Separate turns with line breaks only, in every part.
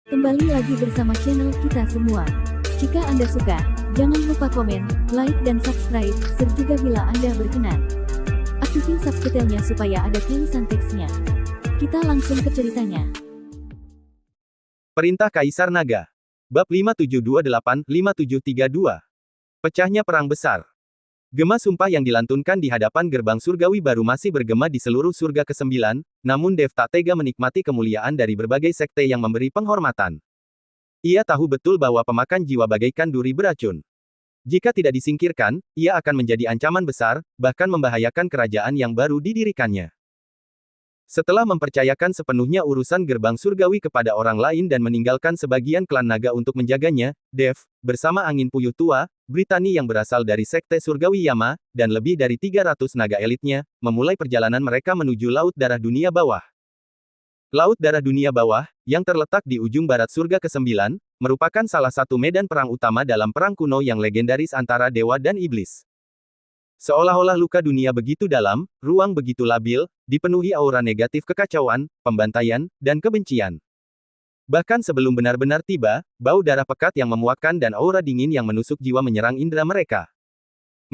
Kembali lagi bersama channel kita semua. Jika Anda suka, jangan lupa komen, like dan subscribe, juga bila Anda berkenan. Aktifin subtitlenya supaya ada tulisan teksnya. Kita langsung ke ceritanya.
Perintah Kaisar Naga. Bab 5728-5732. Pecahnya Perang Besar. Gema sumpah yang dilantunkan di hadapan gerbang surgawi baru masih bergema di seluruh surga ke-9, namun Dev tak tega menikmati kemuliaan dari berbagai sekte yang memberi penghormatan. Ia tahu betul bahwa pemakan jiwa bagaikan duri beracun. Jika tidak disingkirkan, ia akan menjadi ancaman besar, bahkan membahayakan kerajaan yang baru didirikannya. Setelah mempercayakan sepenuhnya urusan gerbang surgawi kepada orang lain dan meninggalkan sebagian klan naga untuk menjaganya, Dev, bersama angin puyuh tua, Brittany yang berasal dari sekte surgawi Yama, dan lebih dari 300 naga elitnya, memulai perjalanan mereka menuju Laut Darah Dunia Bawah. Laut Darah Dunia Bawah, yang terletak di ujung barat surga ke-9, merupakan salah satu medan perang utama dalam perang kuno yang legendaris antara dewa dan iblis. Seolah-olah luka dunia begitu dalam, ruang begitu labil, dipenuhi aura negatif kekacauan, pembantaian, dan kebencian. Bahkan sebelum benar-benar tiba, bau darah pekat yang memuakkan dan aura dingin yang menusuk jiwa menyerang indera mereka.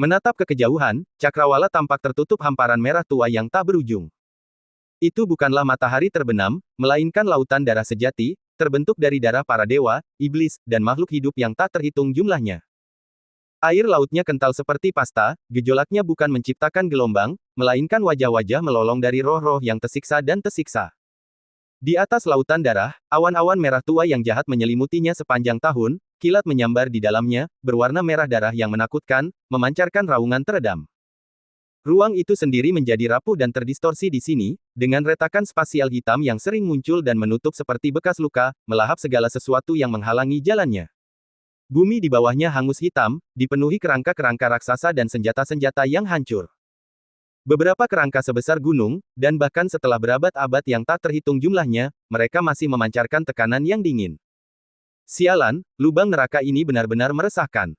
Menatap ke kejauhan, cakrawala tampak tertutup hamparan merah tua yang tak berujung. Itu bukanlah matahari terbenam, melainkan lautan darah sejati, terbentuk dari darah para dewa, iblis, dan makhluk hidup yang tak terhitung jumlahnya. Air lautnya kental seperti pasta, gejolaknya bukan menciptakan gelombang, melainkan wajah-wajah melolong dari roh-roh yang tersiksa dan tersiksa. Di atas lautan darah, awan-awan merah tua yang jahat menyelimutinya sepanjang tahun, kilat menyambar di dalamnya, berwarna merah darah yang menakutkan, memancarkan raungan teredam. Ruang itu sendiri menjadi rapuh dan terdistorsi di sini, dengan retakan spasial hitam yang sering muncul dan menutup seperti bekas luka, melahap segala sesuatu yang menghalangi jalannya. Bumi di bawahnya hangus hitam, dipenuhi kerangka-kerangka raksasa dan senjata-senjata yang hancur. Beberapa kerangka sebesar gunung, dan bahkan setelah berabad-abad yang tak terhitung jumlahnya, mereka masih memancarkan tekanan yang dingin. Sialan, lubang neraka ini benar-benar meresahkan.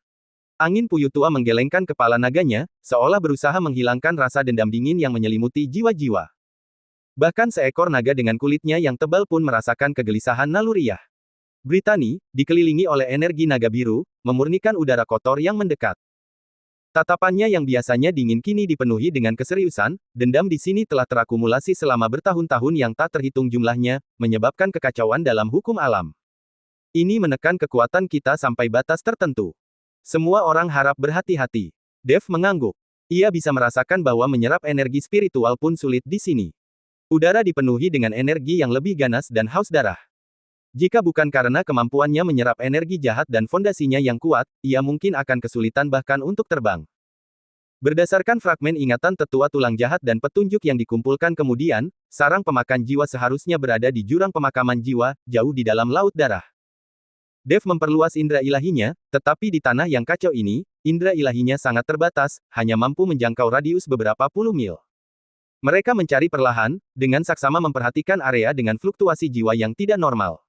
Angin puyuh tua menggelengkan kepala naganya, seolah berusaha menghilangkan rasa dendam dingin yang menyelimuti jiwa-jiwa. Bahkan seekor naga dengan kulitnya yang tebal pun merasakan kegelisahan naluriah. Brittany, dikelilingi oleh energi naga biru, memurnikan udara kotor yang mendekat. Tatapannya yang biasanya dingin kini dipenuhi dengan keseriusan, dendam di sini telah terakumulasi selama bertahun-tahun yang tak terhitung jumlahnya, menyebabkan kekacauan dalam hukum alam. Ini menekan kekuatan kita sampai batas tertentu. Semua orang harap berhati-hati. Dev mengangguk. Ia bisa merasakan bahwa menyerap energi spiritual pun sulit di sini. Udara dipenuhi dengan energi yang lebih ganas dan haus darah. Jika bukan karena kemampuannya menyerap energi jahat dan fondasinya yang kuat, ia mungkin akan kesulitan bahkan untuk terbang. Berdasarkan fragmen ingatan tetua tulang jahat dan petunjuk yang dikumpulkan kemudian, sarang pemakan jiwa seharusnya berada di jurang pemakaman jiwa, jauh di dalam laut darah. Dev memperluas indera ilahinya, tetapi di tanah yang kacau ini, indera ilahinya sangat terbatas, hanya mampu menjangkau radius beberapa puluh mil. Mereka mencari perlahan, dengan saksama memperhatikan area dengan fluktuasi jiwa yang tidak normal.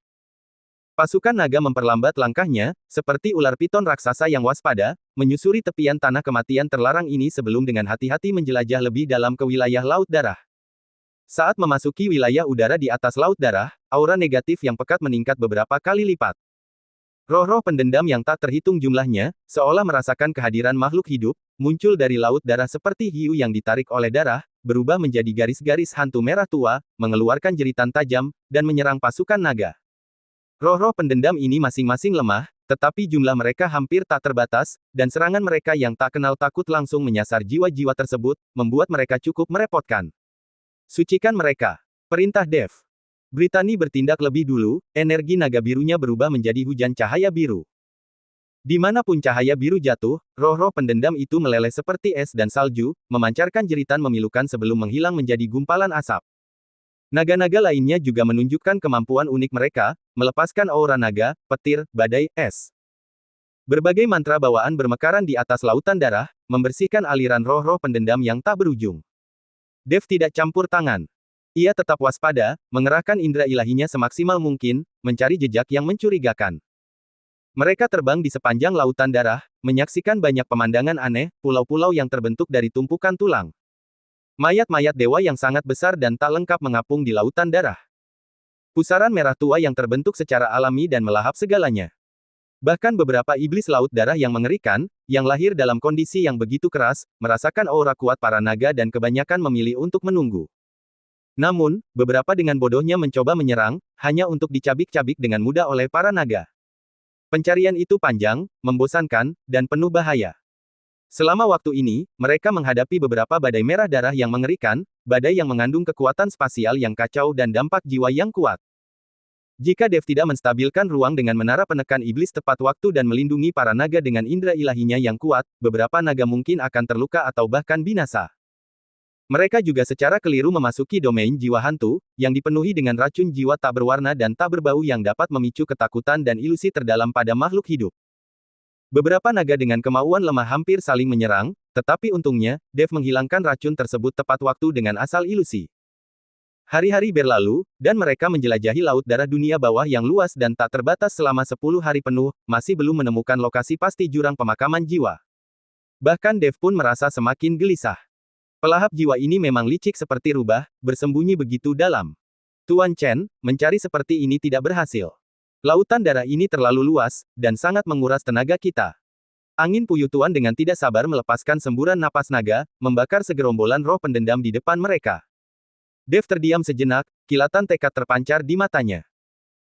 Pasukan naga memperlambat langkahnya, seperti ular piton raksasa yang waspada, menyusuri tepian tanah kematian terlarang ini sebelum dengan hati-hati menjelajah lebih dalam ke wilayah Laut Darah. Saat memasuki wilayah udara di atas Laut Darah, aura negatif yang pekat meningkat beberapa kali lipat. Roh-roh pendendam yang tak terhitung jumlahnya, seolah merasakan kehadiran makhluk hidup, muncul dari Laut Darah seperti hiu yang ditarik oleh darah, berubah menjadi garis-garis hantu merah tua, mengeluarkan jeritan tajam, dan menyerang pasukan naga. Roh-roh pendendam ini masing-masing lemah, tetapi jumlah mereka hampir tak terbatas, dan serangan mereka yang tak kenal takut langsung menyasar jiwa-jiwa tersebut, membuat mereka cukup merepotkan. Sucikan mereka. Perintah Dev. Brittany bertindak lebih dulu, energi naga birunya berubah menjadi hujan cahaya biru. Dimanapun cahaya biru jatuh, roh-roh pendendam itu meleleh seperti es dan salju, memancarkan jeritan memilukan sebelum menghilang menjadi gumpalan asap. Naga-naga lainnya juga menunjukkan kemampuan unik mereka, melepaskan aura naga, petir, badai, es. Berbagai mantra bawaan bermekaran di atas lautan darah, membersihkan aliran roh-roh pendendam yang tak berujung. Dev tidak campur tangan. Ia tetap waspada, mengerahkan indera ilahinya semaksimal mungkin, mencari jejak yang mencurigakan. Mereka terbang di sepanjang lautan darah, menyaksikan banyak pemandangan aneh, pulau-pulau yang terbentuk dari tumpukan tulang. Mayat-mayat dewa yang sangat besar dan tak lengkap mengapung di lautan darah. Pusaran merah tua yang terbentuk secara alami dan melahap segalanya. Bahkan beberapa iblis laut darah yang mengerikan, yang lahir dalam kondisi yang begitu keras, merasakan aura kuat para naga dan kebanyakan memilih untuk menunggu. Namun, beberapa dengan bodohnya mencoba menyerang, hanya untuk dicabik-cabik dengan mudah oleh para naga. Pencarian itu panjang, membosankan, dan penuh bahaya. Selama waktu ini, mereka menghadapi beberapa badai merah darah yang mengerikan, badai yang mengandung kekuatan spasial yang kacau dan dampak jiwa yang kuat. Jika Dev tidak menstabilkan ruang dengan menara penekan iblis tepat waktu dan melindungi para naga dengan indera ilahinya yang kuat, beberapa naga mungkin akan terluka atau bahkan binasa. Mereka juga secara keliru memasuki domain jiwa hantu, yang dipenuhi dengan racun jiwa tak berwarna dan tak berbau yang dapat memicu ketakutan dan ilusi terdalam pada makhluk hidup. Beberapa naga dengan kemauan lemah hampir saling menyerang, tetapi untungnya, Dev menghilangkan racun tersebut tepat waktu dengan asal ilusi. Hari-hari berlalu, dan mereka menjelajahi laut darah dunia bawah yang luas dan tak terbatas selama 10 hari penuh, masih belum menemukan lokasi pasti jurang pemakaman jiwa. Bahkan Dev pun merasa semakin gelisah. Pelahap jiwa ini memang licik seperti rubah, bersembunyi begitu dalam. Tuan Chen, mencari seperti ini tidak berhasil. Lautan darah ini terlalu luas, dan sangat menguras tenaga kita. Angin puyuh Tuan dengan tidak sabar melepaskan semburan napas naga, membakar segerombolan roh pendendam di depan mereka. Dev terdiam sejenak, kilatan tekad terpancar di matanya.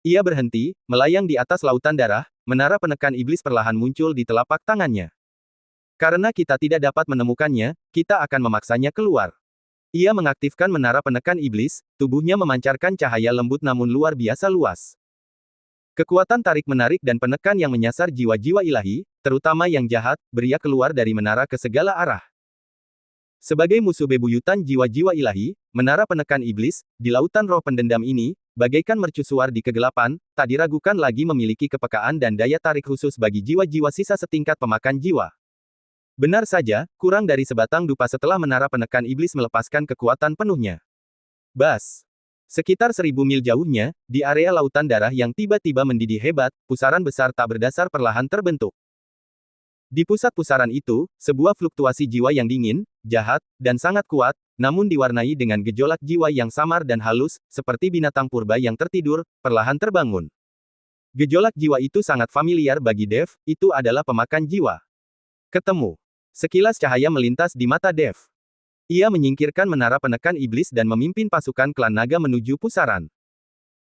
Ia berhenti, melayang di atas lautan darah, menara penekan iblis perlahan muncul di telapak tangannya. Karena kita tidak dapat menemukannya, kita akan memaksanya keluar. Ia mengaktifkan menara penekan iblis, tubuhnya memancarkan cahaya lembut namun luar biasa luas. Kekuatan tarik-menarik dan penekan yang menyasar jiwa-jiwa ilahi, terutama yang jahat, beriak keluar dari menara ke segala arah. Sebagai musuh bebuyutan jiwa-jiwa ilahi, menara penekan iblis, di lautan roh pendendam ini, bagaikan mercusuar di kegelapan, tak diragukan lagi memiliki kepekaan dan daya tarik khusus bagi jiwa-jiwa sisa setingkat pemakan jiwa. Benar saja, kurang dari sebatang dupa setelah menara penekan iblis melepaskan kekuatan penuhnya. Bas! Sekitar 1000 mil jauhnya, di area lautan darah yang tiba-tiba mendidih hebat, pusaran besar tak berdasar perlahan terbentuk. Di pusat pusaran itu, sebuah fluktuasi jiwa yang dingin, jahat, dan sangat kuat, namun diwarnai dengan gejolak jiwa yang samar dan halus, seperti binatang purba yang tertidur, perlahan terbangun. Gejolak jiwa itu sangat familiar bagi Dev, itu adalah pemakan jiwa. Ketemu. Sekilas cahaya melintas di mata Dev. Ia menyingkirkan menara penekan iblis dan memimpin pasukan klan naga menuju pusaran.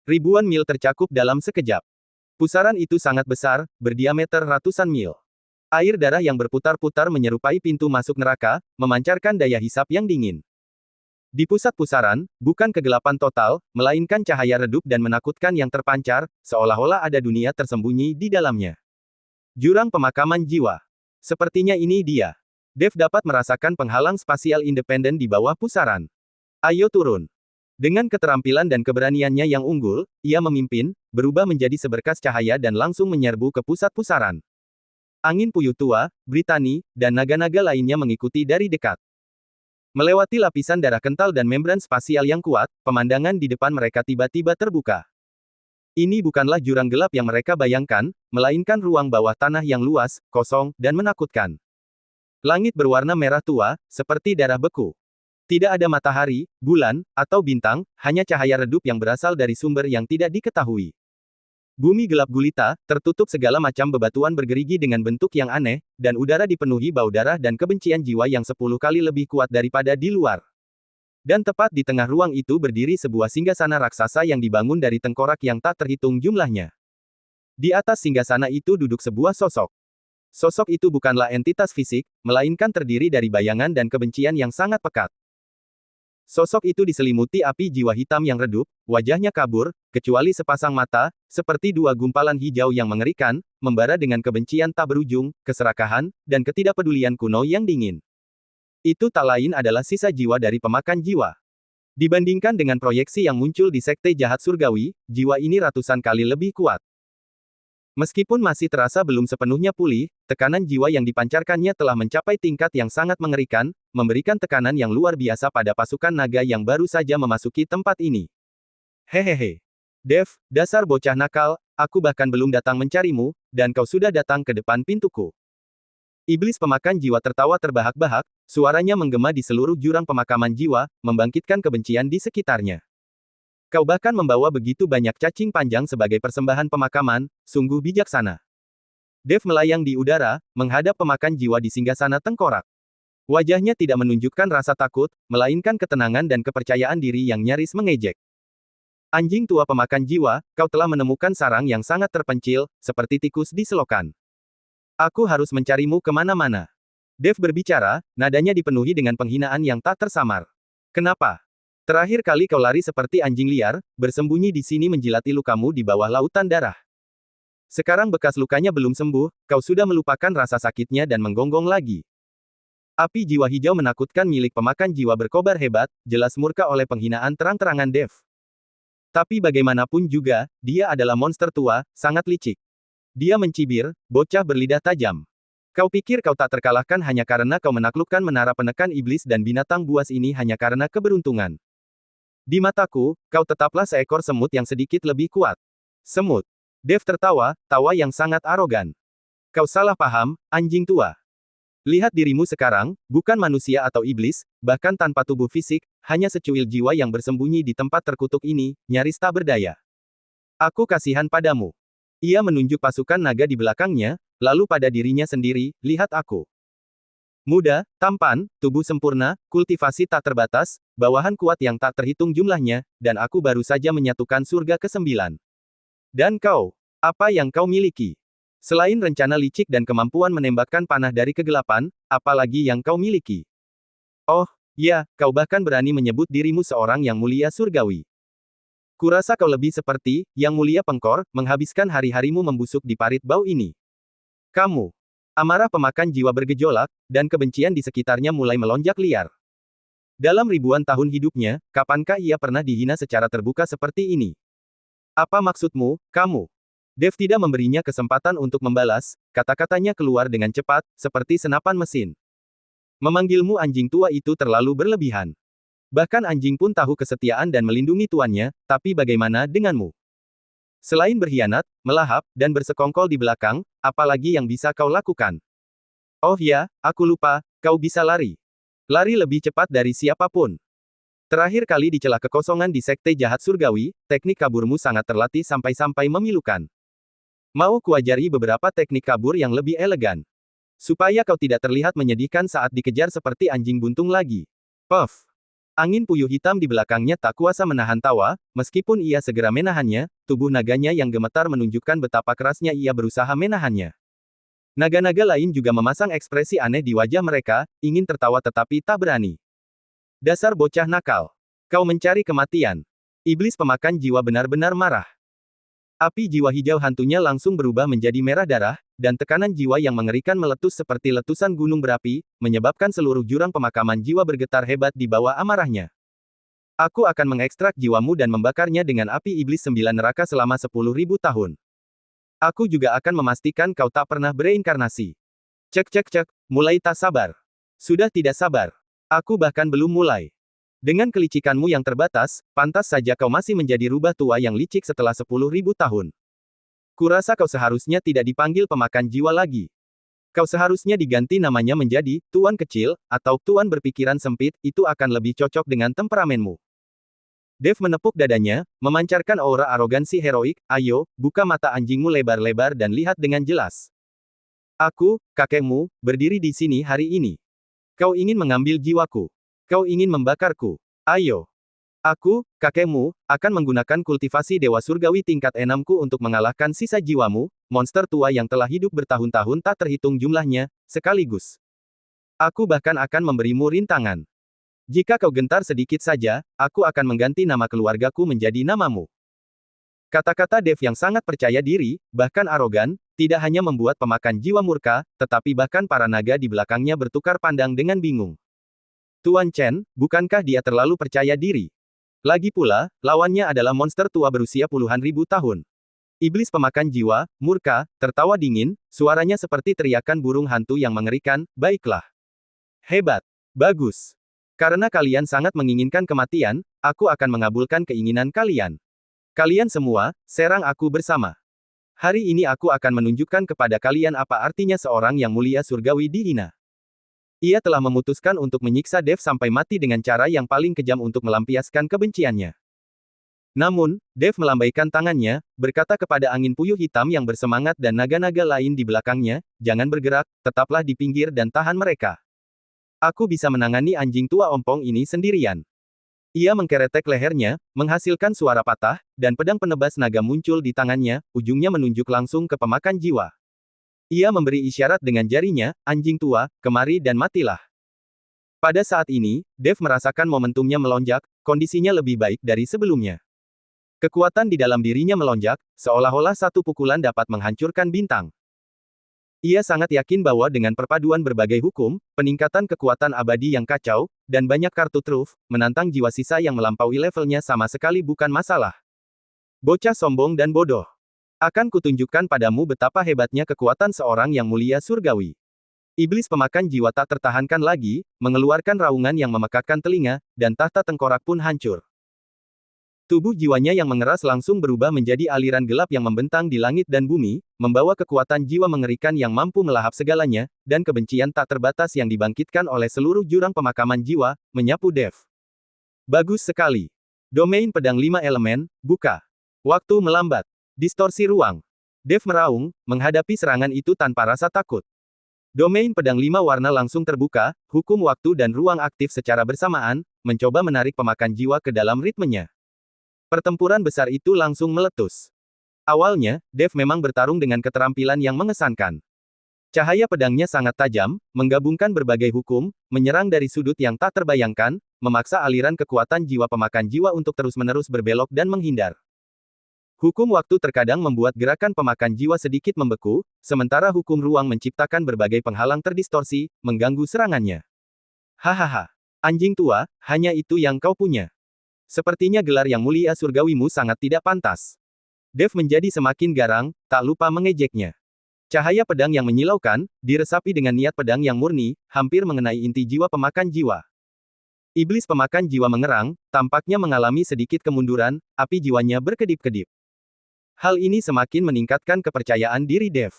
Ribuan mil tercakup dalam sekejap. Pusaran itu sangat besar, berdiameter ratusan mil. Air darah yang berputar-putar menyerupai pintu masuk neraka, memancarkan daya hisap yang dingin. Di pusat pusaran, bukan kegelapan total, melainkan cahaya redup dan menakutkan yang terpancar, seolah-olah ada dunia tersembunyi di dalamnya. Jurang pemakaman jiwa. Sepertinya ini dia. Dev dapat merasakan penghalang spasial independen di bawah pusaran. Ayo turun. Dengan keterampilan dan keberaniannya yang unggul, ia memimpin, berubah menjadi seberkas cahaya dan langsung menyerbu ke pusat pusaran. Angin puyuh tua, Brittany, dan naga-naga lainnya mengikuti dari dekat. Melewati lapisan darah kental dan membran spasial yang kuat, pemandangan di depan mereka tiba-tiba terbuka. Ini bukanlah jurang gelap yang mereka bayangkan, melainkan ruang bawah tanah yang luas, kosong, dan menakutkan. Langit berwarna merah tua, seperti darah beku. Tidak ada matahari, bulan, atau bintang, hanya cahaya redup yang berasal dari sumber yang tidak diketahui. Bumi gelap gulita, tertutup segala macam bebatuan bergerigi dengan bentuk yang aneh, dan udara dipenuhi bau darah dan kebencian jiwa yang 10 kali lebih kuat daripada di luar. Dan tepat di tengah ruang itu berdiri sebuah singgasana raksasa yang dibangun dari tengkorak yang tak terhitung jumlahnya. Di atas singgasana itu duduk sebuah sosok. Sosok itu bukanlah entitas fisik, melainkan terdiri dari bayangan dan kebencian yang sangat pekat. Sosok itu diselimuti api jiwa hitam yang redup, wajahnya kabur, kecuali sepasang mata, seperti dua gumpalan hijau yang mengerikan, membara dengan kebencian tak berujung, keserakahan, dan ketidakpedulian kuno yang dingin. Itu tak lain adalah sisa jiwa dari pemakan jiwa. Dibandingkan dengan proyeksi yang muncul di Sekte Jahat Surgawi, jiwa ini ratusan kali lebih kuat. Meskipun masih terasa belum sepenuhnya pulih, tekanan jiwa yang dipancarkannya telah mencapai tingkat yang sangat mengerikan, memberikan tekanan yang luar biasa pada pasukan naga yang baru saja memasuki tempat ini. Hehehe. Dev, dasar bocah nakal, aku bahkan belum datang mencarimu, dan kau sudah datang ke depan pintuku. Iblis pemakan jiwa tertawa terbahak-bahak, suaranya menggema di seluruh jurang pemakaman jiwa, membangkitkan kebencian di sekitarnya. Kau bahkan membawa begitu banyak cacing panjang sebagai persembahan pemakaman, sungguh bijaksana. Dev melayang di udara, menghadap pemakan jiwa di singgasana tengkorak. Wajahnya tidak menunjukkan rasa takut, melainkan ketenangan dan kepercayaan diri yang nyaris mengejek. Anjing tua pemakan jiwa, kau telah menemukan sarang yang sangat terpencil, seperti tikus di selokan. Aku harus mencarimu kemana-mana. Dev berbicara, nadanya dipenuhi dengan penghinaan yang tak tersamar. Kenapa? Terakhir kali kau lari seperti anjing liar, bersembunyi di sini menjilati lukamu di bawah lautan darah. Sekarang bekas lukanya belum sembuh, kau sudah melupakan rasa sakitnya dan menggonggong lagi. Api jiwa hijau menakutkan milik pemakan jiwa berkobar hebat, jelas murka oleh penghinaan terang-terangan Dev. Tapi bagaimanapun juga, dia adalah monster tua, sangat licik. Dia mencibir, bocah berlidah tajam. Kau pikir kau tak terkalahkan hanya karena kau menaklukkan menara penekan iblis dan binatang buas ini hanya karena keberuntungan. Di mataku, kau tetaplah seekor semut yang sedikit lebih kuat. Semut. Dev tertawa, tawa yang sangat arogan. Kau salah paham, anjing tua. Lihat dirimu sekarang, bukan manusia atau iblis, bahkan tanpa tubuh fisik, hanya secuil jiwa yang bersembunyi di tempat terkutuk ini, nyaris tak berdaya. Aku kasihan padamu. Ia menunjuk pasukan naga di belakangnya, lalu pada dirinya sendiri, lihat aku. Muda, tampan, tubuh sempurna, kultivasi tak terbatas, bawahan kuat yang tak terhitung jumlahnya, dan aku baru saja menyatukan surga ke-9. Dan kau, apa yang kau miliki? Selain rencana licik dan kemampuan menembakkan panah dari kegelapan, apa lagi yang kau miliki? Oh, ya, kau bahkan berani menyebut dirimu seorang yang mulia surgawi. Kurasa kau lebih seperti, yang mulia pengkor, menghabiskan hari-harimu membusuk di parit bau ini. Kamu. Amarah pemakan jiwa bergejolak, dan kebencian di sekitarnya mulai melonjak liar. Dalam ribuan tahun hidupnya, kapankah ia pernah dihina secara terbuka seperti ini? Apa maksudmu, kamu? Dev tidak memberinya kesempatan untuk membalas, kata-katanya keluar dengan cepat, seperti senapan mesin. Memanggilmu anjing tua itu terlalu berlebihan. Bahkan anjing pun tahu kesetiaan dan melindungi tuannya, tapi bagaimana denganmu? Selain berkhianat, melahap, dan bersekongkol di belakang, apalagi yang bisa kau lakukan? Oh ya, aku lupa, kau bisa lari. Lari lebih cepat dari siapapun. Terakhir kali di celah kekosongan di Sekte Jahat Surgawi, teknik kaburmu sangat terlatih sampai-sampai memilukan. Mau kuajari beberapa teknik kabur yang lebih elegan. Supaya kau tidak terlihat menyedihkan saat dikejar seperti anjing buntung lagi. Puff. Angin puyuh hitam di belakangnya tak kuasa menahan tawa, meskipun ia segera menahannya, tubuh naganya yang gemetar menunjukkan betapa kerasnya ia berusaha menahannya. Naga-naga lain juga memasang ekspresi aneh di wajah mereka, ingin tertawa tetapi tak berani. Dasar bocah nakal. Kau mencari kematian. Iblis pemakan jiwa benar-benar marah. Api jiwa hijau hantunya langsung berubah menjadi merah darah, dan tekanan jiwa yang mengerikan meletus seperti letusan gunung berapi, menyebabkan seluruh jurang pemakaman jiwa bergetar hebat di bawah amarahnya. Aku akan mengekstrak jiwamu dan membakarnya dengan api iblis 9 neraka selama 10.000 tahun. Aku juga akan memastikan kau tak pernah bereinkarnasi. Cek, mulai tak sabar. Sudah tidak sabar. Aku bahkan belum mulai. Dengan kelicikanmu yang terbatas, pantas saja kau masih menjadi rubah tua yang licik setelah 10.000 tahun. Kurasa kau seharusnya tidak dipanggil pemakan jiwa lagi. Kau seharusnya diganti namanya menjadi Tuan Kecil, atau Tuan Berpikiran Sempit, itu akan lebih cocok dengan temperamenmu. Dev menepuk dadanya, memancarkan aura arogansi heroik, ayo, buka mata anjingmu lebar-lebar dan lihat dengan jelas. Aku, kakekmu, berdiri di sini hari ini. Kau ingin mengambil jiwaku. Kau ingin membakarku. Ayo. Aku, kakekmu, akan menggunakan kultivasi Dewa Surgawi tingkat 6-ku untuk mengalahkan sisa jiwamu, monster tua yang telah hidup bertahun-tahun tak terhitung jumlahnya, sekaligus. Aku bahkan akan memberimu rintangan. Jika kau gentar sedikit saja, aku akan mengganti nama keluargaku menjadi namamu. Kata-kata Dev yang sangat percaya diri, bahkan arogan, tidak hanya membuat pemakan jiwa murka, tetapi bahkan para naga di belakangnya bertukar pandang dengan bingung. Tuan Chen, bukankah dia terlalu percaya diri? Lagi pula, lawannya adalah monster tua berusia puluhan ribu tahun. Iblis pemakan jiwa, murka, tertawa dingin, suaranya seperti teriakan burung hantu yang mengerikan, baiklah. Hebat. Bagus. Karena kalian sangat menginginkan kematian, aku akan mengabulkan keinginan kalian. Kalian semua, serang aku bersama. Hari ini aku akan menunjukkan kepada kalian apa artinya seorang yang mulia surgawi dihina. Ia telah memutuskan untuk menyiksa Dev sampai mati dengan cara yang paling kejam untuk melampiaskan kebenciannya. Namun, Dev melambaikan tangannya, berkata kepada angin puyuh hitam yang bersemangat dan naga-naga lain di belakangnya, "Jangan bergerak, tetaplah di pinggir dan tahan mereka. Aku bisa menangani anjing tua ompong ini sendirian." Ia mengkeretek lehernya, menghasilkan suara patah, dan pedang penebas naga muncul di tangannya, ujungnya menunjuk langsung ke pemakan jiwa. Ia memberi isyarat dengan jarinya, "Anjing tua, kemari dan matilah." Pada saat ini, Dev merasakan momentumnya melonjak, kondisinya lebih baik dari sebelumnya. Kekuatan di dalam dirinya melonjak, seolah-olah satu pukulan dapat menghancurkan bintang. Ia sangat yakin bahwa dengan perpaduan berbagai hukum, peningkatan kekuatan abadi yang kacau, dan banyak kartu truf, menantang jiwa sisa yang melampaui levelnya sama sekali bukan masalah. Bocah sombong dan bodoh. Akan kutunjukkan padamu betapa hebatnya kekuatan seorang yang mulia surgawi. Iblis pemakan jiwa tak tertahankan lagi, mengeluarkan raungan yang memekakkan telinga, dan tahta tengkorak pun hancur. Tubuh jiwanya yang mengeras langsung berubah menjadi aliran gelap yang membentang di langit dan bumi, membawa kekuatan jiwa mengerikan yang mampu melahap segalanya, dan kebencian tak terbatas yang dibangkitkan oleh seluruh jurang pemakaman jiwa, menyapu Dev. Bagus sekali. Domain pedang 5 elemen, buka. Waktu melambat. Distorsi ruang. Dev meraung, menghadapi serangan itu tanpa rasa takut. Domain pedang 5 warna langsung terbuka, hukum waktu dan ruang aktif secara bersamaan, mencoba menarik pemakan jiwa ke dalam ritmenya. Pertempuran besar itu langsung meletus. Awalnya, Dev memang bertarung dengan keterampilan yang mengesankan. Cahaya pedangnya sangat tajam, menggabungkan berbagai hukum, menyerang dari sudut yang tak terbayangkan, memaksa aliran kekuatan jiwa pemakan jiwa untuk terus-menerus berbelok dan menghindar. Hukum waktu terkadang membuat gerakan pemakan jiwa sedikit membeku, sementara hukum ruang menciptakan berbagai penghalang terdistorsi, mengganggu serangannya. Hahaha. Anjing tua, hanya itu yang kau punya. Sepertinya gelar yang mulia surgawimu sangat tidak pantas. Dev menjadi semakin garang, tak lupa mengejeknya. Cahaya pedang yang menyilaukan, diresapi dengan niat pedang yang murni, hampir mengenai inti jiwa pemakan jiwa. Iblis pemakan jiwa mengerang, tampaknya mengalami sedikit kemunduran, api jiwanya berkedip-kedip. Hal ini semakin meningkatkan kepercayaan diri Dev.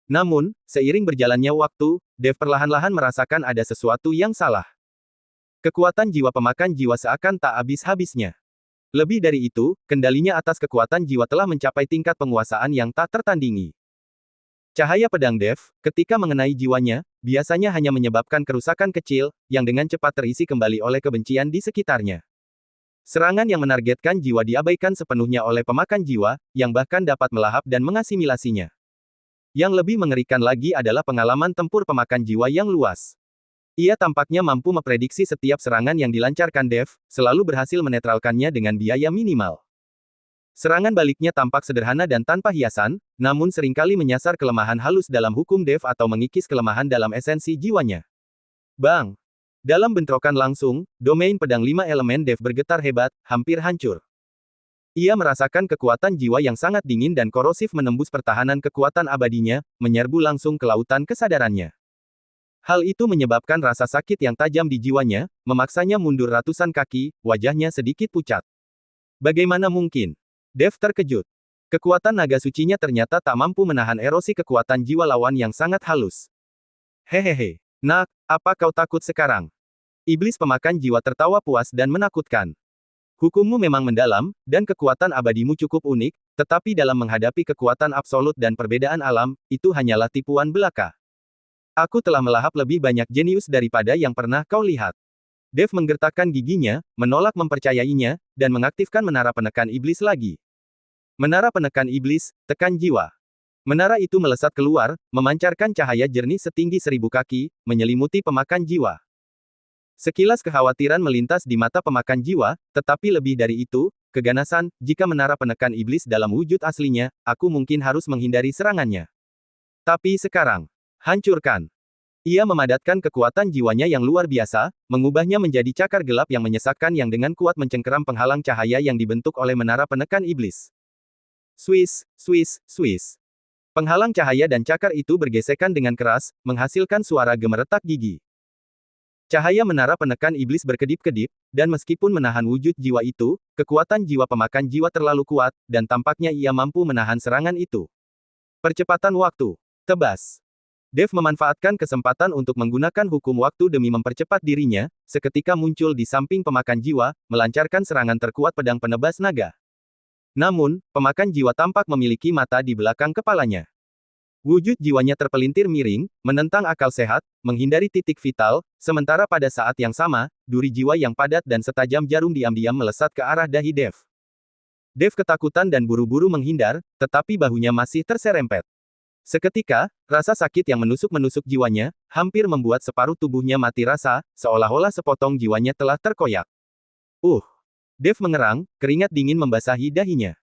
Namun, seiring berjalannya waktu, Dev perlahan-lahan merasakan ada sesuatu yang salah. Kekuatan jiwa pemakan jiwa seakan tak habis-habisnya. Lebih dari itu, kendalinya atas kekuatan jiwa telah mencapai tingkat penguasaan yang tak tertandingi. Cahaya pedang Dev, ketika mengenai jiwanya, biasanya hanya menyebabkan kerusakan kecil, yang dengan cepat terisi kembali oleh kebencian di sekitarnya. Serangan yang menargetkan jiwa diabaikan sepenuhnya oleh pemakan jiwa, yang bahkan dapat melahap dan mengasimilasinya. Yang lebih mengerikan lagi adalah pengalaman tempur pemakan jiwa yang luas. Ia tampaknya mampu memprediksi setiap serangan yang dilancarkan Dev, selalu berhasil menetralkannya dengan biaya minimal. Serangan baliknya tampak sederhana dan tanpa hiasan, namun seringkali menyasar kelemahan halus dalam hukum Dev atau mengikis kelemahan dalam esensi jiwanya. Bang! Dalam bentrokan langsung, domain pedang 5 elemen Dev bergetar hebat, hampir hancur. Ia merasakan kekuatan jiwa yang sangat dingin dan korosif menembus pertahanan kekuatan abadinya, menyerbu langsung ke lautan kesadarannya. Hal itu menyebabkan rasa sakit yang tajam di jiwanya, memaksanya mundur ratusan kaki, wajahnya sedikit pucat. Bagaimana mungkin? Dev terkejut. Kekuatan naga sucinya ternyata tak mampu menahan erosi kekuatan jiwa lawan yang sangat halus. Hehehe. Nak, apa kau takut sekarang? Iblis pemakan jiwa tertawa puas dan menakutkan. Hukummu memang mendalam, dan kekuatan abadimu cukup unik, tetapi dalam menghadapi kekuatan absolut dan perbedaan alam, itu hanyalah tipuan belaka. Aku telah melahap lebih banyak jenius daripada yang pernah kau lihat. Dev menggertakkan giginya, menolak mempercayainya, dan mengaktifkan menara penekan iblis lagi. Menara penekan iblis, tekan jiwa. Menara itu melesat keluar, memancarkan cahaya jernih setinggi 1000 kaki, menyelimuti pemakan jiwa. Sekilas kekhawatiran melintas di mata pemakan jiwa, tetapi lebih dari itu, keganasan, jika menara penekan iblis dalam wujud aslinya, aku mungkin harus menghindari serangannya. Tapi sekarang, hancurkan. Ia memadatkan kekuatan jiwanya yang luar biasa, mengubahnya menjadi cakar gelap yang menyesakkan yang dengan kuat mencengkeram penghalang cahaya yang dibentuk oleh menara penekan iblis. Swiss, Swiss, Swiss. Penghalang cahaya dan cakar itu bergesekan dengan keras, menghasilkan suara gemeretak gigi. Cahaya menara penekan iblis berkedip-kedip, dan meskipun menahan wujud jiwa itu, kekuatan jiwa pemakan jiwa terlalu kuat, dan tampaknya ia mampu menahan serangan itu. Percepatan waktu. Tebas. Dev memanfaatkan kesempatan untuk menggunakan hukum waktu demi mempercepat dirinya, seketika muncul di samping pemakan jiwa, melancarkan serangan terkuat pedang penebas naga. Namun, pemakan jiwa tampak memiliki mata di belakang kepalanya. Wujud jiwanya terpelintir miring, menentang akal sehat, menghindari titik vital, sementara pada saat yang sama, duri jiwa yang padat dan setajam jarum diam-diam melesat ke arah dahi Dev. Dev ketakutan dan buru-buru menghindar, tetapi bahunya masih terserempet. Seketika, rasa sakit yang menusuk-menusuk jiwanya, hampir membuat separuh tubuhnya mati rasa, seolah-olah sepotong jiwanya telah terkoyak. Dev mengerang, keringat dingin membasahi dahinya.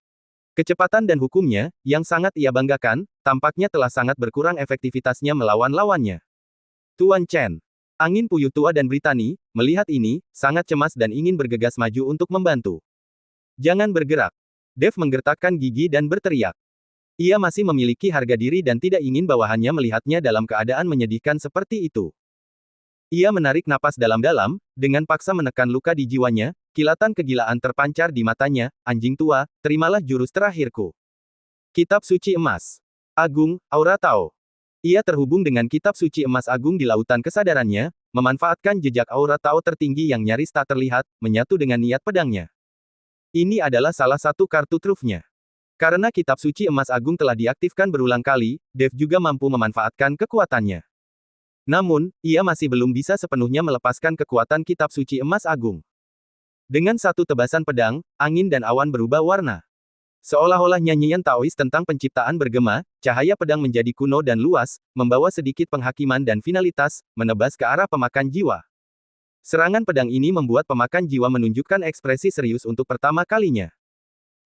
Kecepatan dan hukumnya, yang sangat ia banggakan, tampaknya telah sangat berkurang efektivitasnya melawan lawannya. Tuan Chen. Angin puyuh tua dan Britani, melihat ini, sangat cemas dan ingin bergegas maju untuk membantu. Jangan bergerak. Dev menggertakkan gigi dan berteriak. Ia masih memiliki harga diri dan tidak ingin bawahannya melihatnya dalam keadaan menyedihkan seperti itu. Ia menarik napas dalam-dalam, dengan paksa menekan luka di jiwanya, kilatan kegilaan terpancar di matanya, anjing tua, terimalah jurus terakhirku. Kitab Suci Emas. Agung, Aura Tao. Ia terhubung dengan Kitab Suci Emas Agung di lautan kesadarannya, memanfaatkan jejak Aura Tao tertinggi yang nyaris tak terlihat, menyatu dengan niat pedangnya. Ini adalah salah satu kartu trufnya. Karena Kitab Suci Emas Agung telah diaktifkan berulang kali, Dev juga mampu memanfaatkan kekuatannya. Namun, ia masih belum bisa sepenuhnya melepaskan kekuatan Kitab Suci Emas Agung. Dengan satu tebasan pedang, angin dan awan berubah warna. Seolah-olah nyanyian Taois tentang penciptaan bergema, cahaya pedang menjadi kuno dan luas, membawa sedikit penghakiman dan finalitas, menebas ke arah pemakan jiwa. Serangan pedang ini membuat pemakan jiwa menunjukkan ekspresi serius untuk pertama kalinya.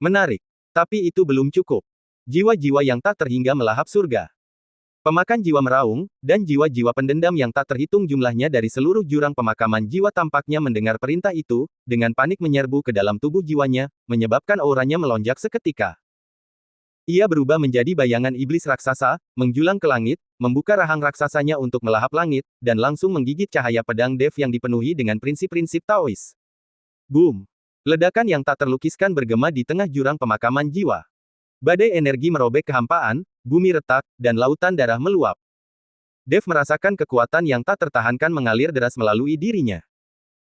Menarik. Tapi itu belum cukup. Jiwa-jiwa yang tak terhingga melahap surga. Pemakan jiwa meraung, dan jiwa-jiwa pendendam yang tak terhitung jumlahnya dari seluruh jurang pemakaman jiwa tampaknya mendengar perintah itu, dengan panik menyerbu ke dalam tubuh jiwanya, menyebabkan auranya melonjak seketika. Ia berubah menjadi bayangan iblis raksasa, menjulang ke langit, membuka rahang raksasanya untuk melahap langit, dan langsung menggigit cahaya pedang Dev yang dipenuhi dengan prinsip-prinsip Taois. Boom! Ledakan yang tak terlukiskan bergema di tengah jurang pemakaman jiwa. Badai energi merobek kehampaan, bumi retak, dan lautan darah meluap. Dev merasakan kekuatan yang tak tertahankan mengalir deras melalui dirinya.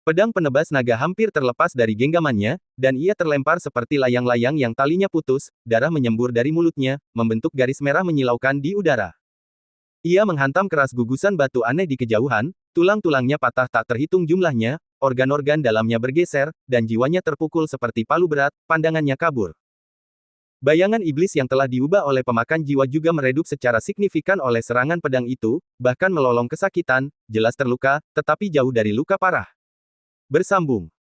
Pedang penebas naga hampir terlepas dari genggamannya, dan ia terlempar seperti layang-layang yang talinya putus, darah menyembur dari mulutnya, membentuk garis merah menyilaukan di udara. Ia menghantam keras gugusan batu aneh di kejauhan, tulang-tulangnya patah tak terhitung jumlahnya, organ-organ dalamnya bergeser, dan jiwanya terpukul seperti palu berat, pandangannya kabur. Bayangan iblis yang telah diubah oleh pemakan jiwa juga meredup secara signifikan oleh serangan pedang itu, bahkan melolong kesakitan, jelas terluka, tetapi jauh dari luka parah. Bersambung.